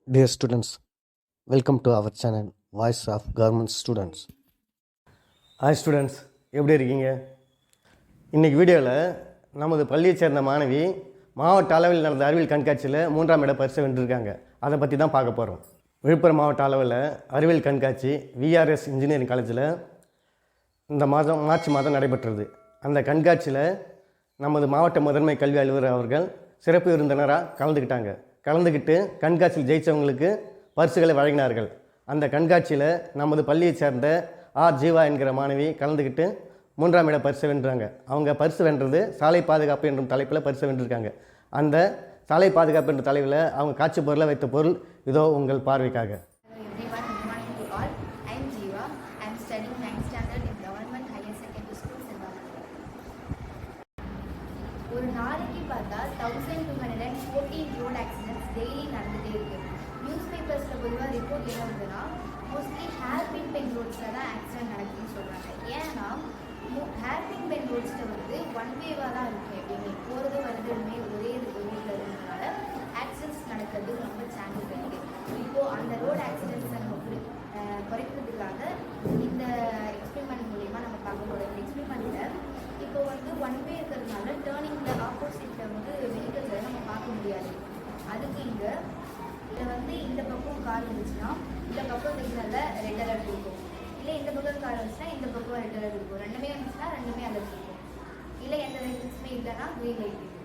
Dear students, welcome to our channel Voice of Government Students. Hi students, எப்படி இருக்கீங்க? இன்றைக்கி வீடியோவில் நமது பள்ளியை சேர்ந்த மாணவி மாவட்ட அளவில் நடந்த அறிவியல் கண்காட்சியில் 3ஆம் இட பரிசு வென்றிருக்காங்க. அதை பற்றி தான் பார்க்க போகிறோம். விழுப்புரம் மாவட்ட அளவில் அறிவியல் கண்காட்சி விஆர்எஸ் இன்ஜினியரிங் காலேஜில் இந்த மார்ச் மாதம் நடைபெற்றது. அந்த கண்காட்சியில் நமது மாவட்ட முதன்மை கல்வி அலுவலர் அவர்கள் சிறப்பு விருந்தினராக கலந்துக்கிட்டு கண்காட்சியில் ஜெயித்தவங்களுக்கு பரிசுகளை வழங்கினார்கள். அந்த கண்காட்சியில் நமது பள்ளியை சேர்ந்த ஆர் ஜீவா என்கிற மாணவி கலந்துக்கிட்டு 3ஆம் இட பரிசு வென்றாங்க. அவங்க பரிசு வென்றது சாலை பாதுகாப்பு என்ற தலைப்பில் பரிசு வென்றிருக்காங்க. அந்த சாலை பாதுகாப்பு என்ற தலைவில் அவங்க காட்சி பொருளை வைத்த பொருள் இதோ உங்கள் பார்வைக்காக. ஒரு நாளைக்கு பார்த்தா 1214 ரோட் ஆக்சிடென்ட்ஸ் டெய்லி நடந்துகிட்டே இருக்குது. நியூஸ் பேப்பர்ஸில் பொதுவாக ரிப்போர்ட் என்ன வருதுன்னா மோஸ்ட்லி ஹேர்பின் பென் ரோட்ஸில் தான் ஆக்சிடென்ட் நடக்குதுன்னு சொல்கிறாங்க. ஏன்னா ஹேர்பின் பென் ரோட்ஸில் வந்து ஒன் வேவாக தான் இருக்கும். எப்படியுமே போகிறது வருதுமே ஒரே ரூட்டில் இருக்கிறதுனால ஆக்சிடென்ட்ஸ் நடக்கிறது ரொம்ப சான்ஸ் இருக்குது. இப்போது அந்த ரோட் ஆக்சிடென்ட்ஸை நம்ம குறைக்கிறதுக்காக இந்த எக்ஸ்பெரிமெண்ட் மூலயமா நம்ம பார்க்க போகிறோம். இந்த எக்ஸ்பெரிமெண்ட்டில் இப்போ வந்து ஒன் வே இருக்கிறதுனால டேர்னிங்கில் ஆப்போசிட்டில் வந்து வெஹிக்கிள்ஸை நம்ம பார்க்க முடியாது. அதுக்கு இதில் வந்து இந்த பக்கம் கார் இருந்துச்சுன்னா இந்த பக்கம் சிக்னலில் ரெட் அலர்ட் இருக்கும். இல்லை இந்த பக்கம் கார் வந்துச்சுன்னா இந்த பக்கம் ரெட் அலர்ட் இருக்கும். ரெண்டுமே வந்துச்சுன்னா ரெண்டுமே அலர்ட் இருக்கும். இல்லை எந்த வெஹிக்கிள்ஸுமே இல்லைன்னா க்ரீன் லைட் இருக்கும்.